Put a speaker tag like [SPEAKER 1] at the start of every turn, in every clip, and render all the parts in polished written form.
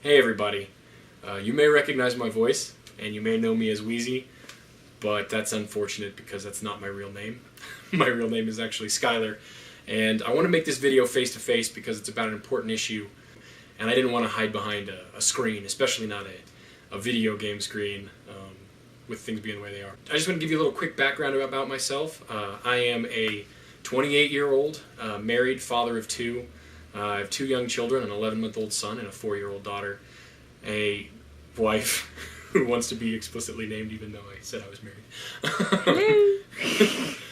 [SPEAKER 1] Hey everybody, you may recognize my voice and you may know me as Wheezy, but that's unfortunate because that's not my real name. My real name is actually Skylar, and I want to make this video face to face because it's about an important issue, and I didn't want to hide behind a screen, especially not a video game screen, with things being the way they are. I just want to give you a little quick background about myself. I am a 28-year-old married father of two. I have two young children, an 11-month-old son and a 4-year-old daughter, a wife who wants to be explicitly named even though I said I was married.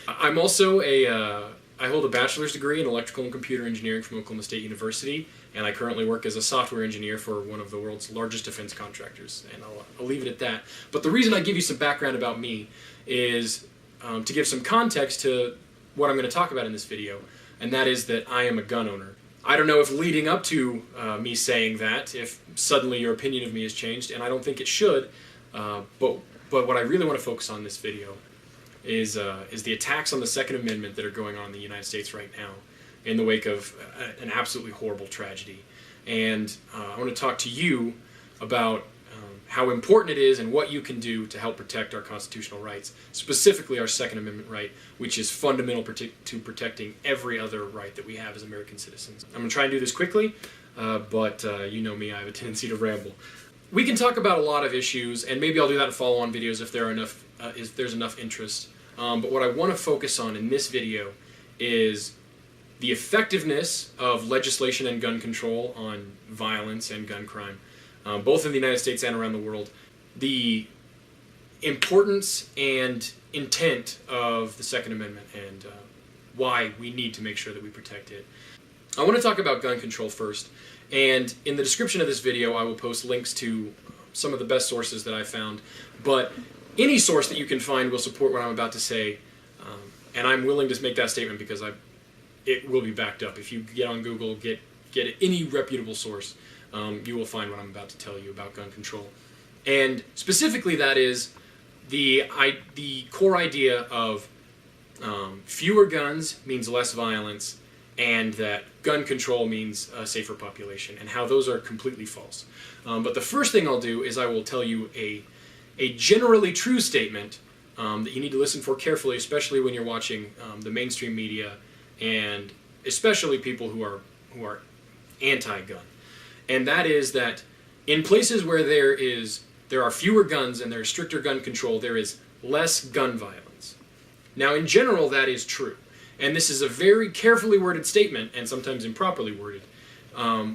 [SPEAKER 1] I'm also I hold a bachelor's degree in electrical and computer engineering from Oklahoma State University, and I currently work as a software engineer for one of the world's largest defense contractors, and I'll leave it at that. But the reason I give you some background about me is to give some context to what I'm going to talk about in this video, and that is that I am a gun owner. I don't know if leading up to me saying that, if suddenly your opinion of me has changed, and I don't think it should, but what I really want to focus on in this video is the attacks on the Second Amendment that are going on in the United States right now in the wake of an absolutely horrible tragedy. And I want to talk to you about how important it is and what you can do to help protect our constitutional rights, specifically our Second Amendment right, which is fundamental to protecting every other right that we have as American citizens. I'm going to try and do this quickly, but you know me, I have a tendency to ramble. We can talk about a lot of issues, and maybe I'll do that in follow-on videos if there's enough interest. But what I want to focus on in this video is the effectiveness of legislation and gun control on violence and gun crime, both in the United States and around the world, the importance and intent of the Second Amendment, and why we need to make sure that we protect it. I want to talk about gun control first, and in the description of this video I will post links to some of the best sources that I found, but any source that you can find will support what I'm about to say, and I'm willing to make that statement because it will be backed up. If you get on Google, get any reputable source, you will find what I'm about to tell you about gun control. And specifically that is the core idea of fewer guns means less violence, and that gun control means a safer population, and how those are completely false. But the first thing I'll do is I will tell you a generally true statement that you need to listen for carefully, especially when you're watching the mainstream media, and especially people who are anti-gun. And that is that in places where there are fewer guns and there is stricter gun control, there is less gun violence. Now, in general, that is true. And this is a very carefully worded statement, and sometimes improperly worded,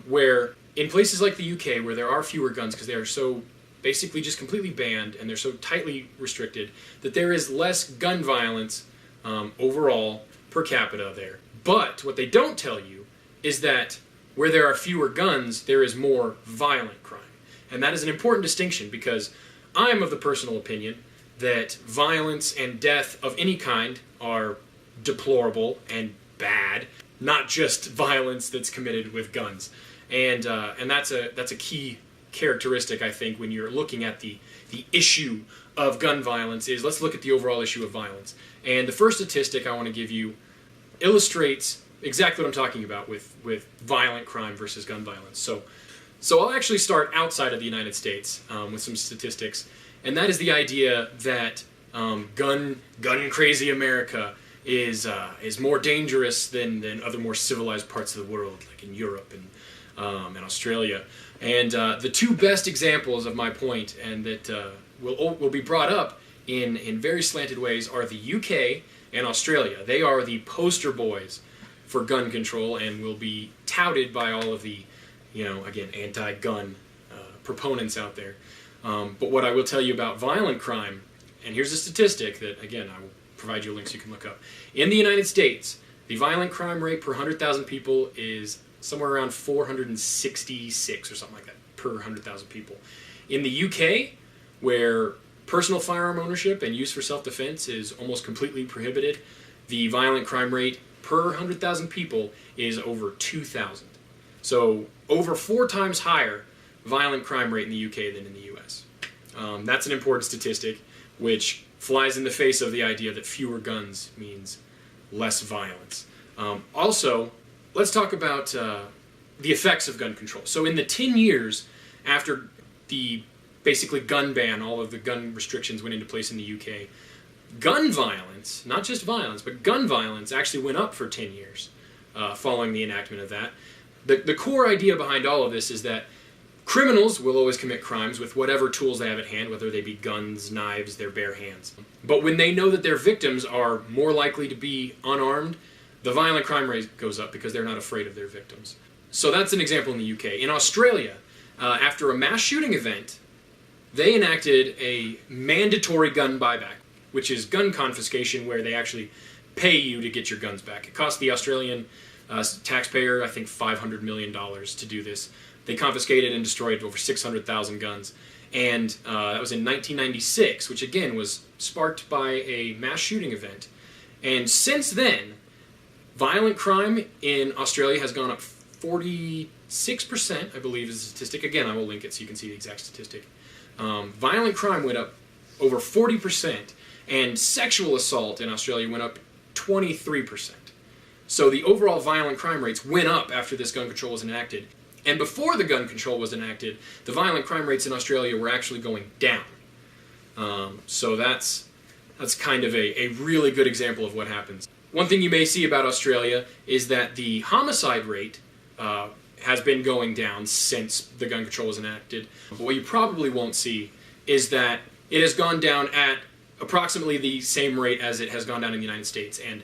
[SPEAKER 1] where in places like the UK, where there are fewer guns because they are so basically just completely banned and they're so tightly restricted, that there is less gun violence overall per capita there. But what they don't tell you is that where there are fewer guns, there is more violent crime. And that is an important distinction, because I'm of the personal opinion that violence and death of any kind are deplorable and bad, not just violence that's committed with guns. And that's a key characteristic, I think, when you're looking at the issue of gun violence, is let's look at the overall issue of violence. And the first statistic I want to give you illustrates exactly what I'm talking about with violent crime versus gun violence. So I'll actually start outside of the United States with some statistics, and that is the idea that gun crazy America is more dangerous than other more civilized parts of the world, like in Europe and Australia. And the two best examples of my point, and that will be brought up in very slanted ways, are the UK and Australia. They are the poster boys for gun control and will be touted by all of the, again, anti-gun proponents out there. But what I will tell you about violent crime, and here's a statistic that, again, I will provide you links you can look up. In the United States, the violent crime rate per 100,000 people is somewhere around 466 or something like that per 100,000 people. In the UK, where personal firearm ownership and use for self-defense is almost completely prohibited, the violent crime rate per 100,000 people is over 2,000. So over 4 times higher violent crime rate in the UK than in the US. That's an important statistic, which flies in the face of the idea that fewer guns means less violence. Also, let's talk about the effects of gun control. So in the 10 years after the basically gun ban, all of the gun restrictions went into place in the UK, gun violence, not just violence, but gun violence actually went up for 10 years following the enactment of that. The core idea behind all of this is that criminals will always commit crimes with whatever tools they have at hand, whether they be guns, knives, their bare hands. But when they know that their victims are more likely to be unarmed, the violent crime rate goes up because they're not afraid of their victims. So that's an example in the UK. In Australia, after a mass shooting event, they enacted a mandatory gun buyback, which is gun confiscation, where they actually pay you to get your guns back. It cost the Australian taxpayer, I think, $500 million to do this. They confiscated and destroyed over 600,000 guns. And that was in 1996, which again was sparked by a mass shooting event. And since then, violent crime in Australia has gone up 46%, I believe is the statistic. Again, I will link it so you can see the exact statistic. Violent crime went up over 40%, and sexual assault in Australia went up 23%. So the overall violent crime rates went up after this gun control was enacted. And before the gun control was enacted, the violent crime rates in Australia were actually going down. So that's kind of a really good example of what happens. One thing you may see about Australia is that the homicide rate has been going down since the gun control was enacted. But what you probably won't see is that it has gone down at approximately the same rate as it has gone down in the United States. And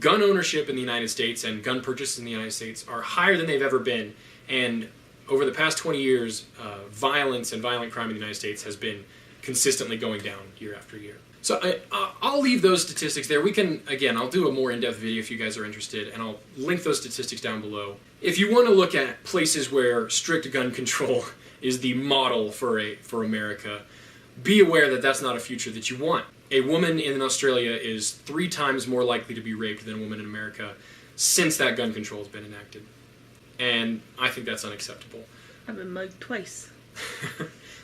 [SPEAKER 1] gun ownership in the United States and gun purchases in the United States are higher than they've ever been. And over the past 20 years, violence and violent crime in the United States has been consistently going down year after year. So I'll leave those statistics there. We can, again, I'll do a more in-depth video if you guys are interested, and I'll link those statistics down below. If you want to look at places where strict gun control is the model for America, be aware that that's not a future that you want. A woman in Australia is 3 times more likely to be raped than a woman in America since that gun control has been enacted. And I think that's unacceptable.
[SPEAKER 2] I've been mugged twice.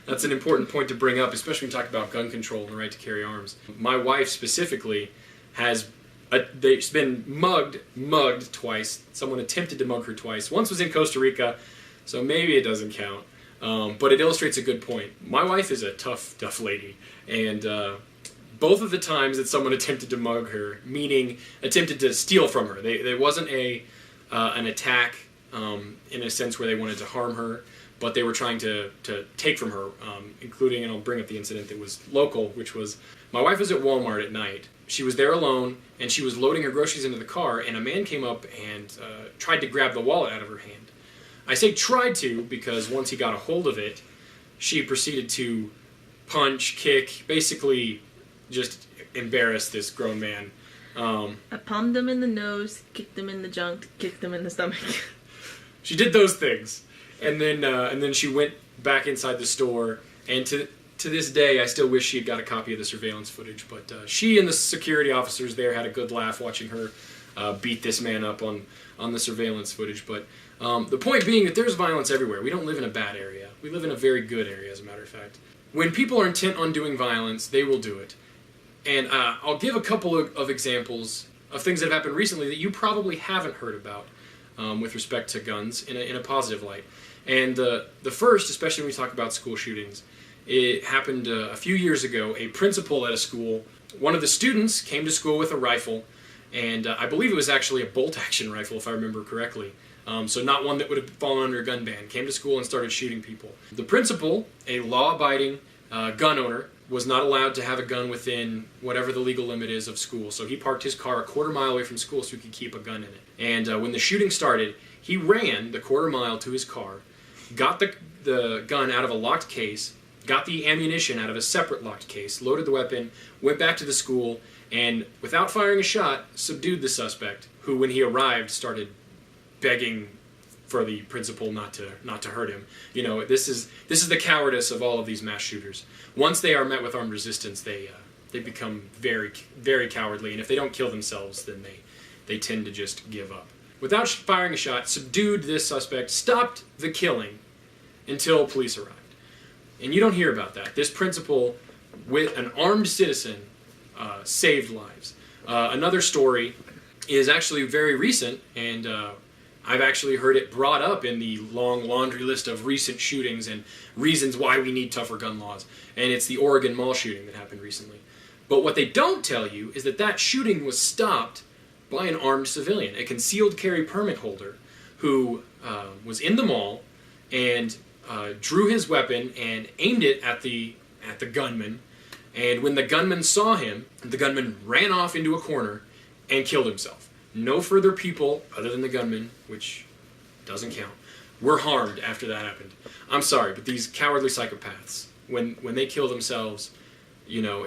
[SPEAKER 1] That's an important point to bring up, especially when you talk about gun control and the right to carry arms. My wife specifically has been mugged twice. Someone attempted to mug her twice. Once was in Costa Rica, so maybe it doesn't count. But it illustrates a good point. My wife is a tough lady, and both of the times that someone attempted to mug her, meaning attempted to steal from her, there wasn't an attack in a sense where they wanted to harm her, but they were trying to take from her, including, and I'll bring up the incident that was local, which was, my wife was at Walmart at night. She was there alone, and she was loading her groceries into the car, and a man came up and tried to grab the wallet out of her hand. I say tried to because once he got a hold of it, she proceeded to punch, kick, basically just embarrass this grown man.
[SPEAKER 2] I palmed him in the nose, kicked him in the junk, kicked him in the stomach.
[SPEAKER 1] She did those things, and then she went back inside the store. And to this day, I still wish she had got a copy of the surveillance footage. But she and the security officers there had a good laugh watching her beat this man up on the surveillance footage. But the point being that there's violence everywhere. We don't live in a bad area. We live in a very good area, as a matter of fact. When people are intent on doing violence, they will do it. And I'll give a couple of examples of things that have happened recently that you probably haven't heard about with respect to guns in a positive light. And the first, especially when we talk about school shootings, it happened a few years ago. A principal at a school, one of the students came to school with a rifle, and I believe it was actually a bolt-action rifle, if I remember correctly. So not one that would have fallen under a gun ban. Came to school and started shooting people. The principal, a law-abiding gun owner, was not allowed to have a gun within whatever the legal limit is of school. So he parked his car a quarter mile away from school so he could keep a gun in it. And when the shooting started, he ran the quarter mile to his car, got the gun out of a locked case, got the ammunition out of a separate locked case, loaded the weapon, went back to the school, and without firing a shot, subdued the suspect, who, when he arrived, started begging for the principal not to hurt him. You know, this is the cowardice of all of these mass shooters. Once they are met with armed resistance, they become very, very cowardly, and if they don't kill themselves, then they tend to just give up. Without firing a shot, subdued this suspect, stopped the killing until police arrived. And you don't hear about that. This principal, with an armed citizen, saved lives. Another story is actually very recent, and I've actually heard it brought up in the long laundry list of recent shootings and reasons why we need tougher gun laws. And it's the Oregon mall shooting that happened recently. But what they don't tell you is that that shooting was stopped by an armed civilian, a concealed carry permit holder who was in the mall and drew his weapon and aimed it at the gunman. And when the gunman saw him, the gunman ran off into a corner and killed himself. No further people, other than the gunman, which doesn't count, were harmed after that happened. I'm sorry, but these cowardly psychopaths, when they kill themselves, you know,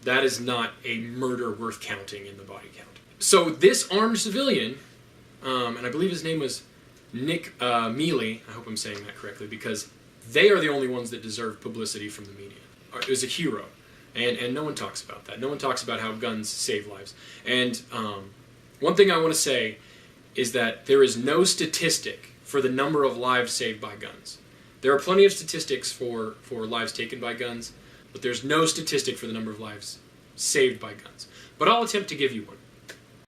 [SPEAKER 1] that is not a murder worth counting in the body count. So this armed civilian, and I believe his name was Meli, I hope I'm saying that correctly, because they are the only ones that deserve publicity from the media. It was a hero, and no one talks about that. No one talks about how guns save lives. And one thing I want to say is that there is no statistic for the number of lives saved by guns. There are plenty of statistics for lives taken by guns, but there's no statistic for the number of lives saved by guns. But I'll attempt to give you one.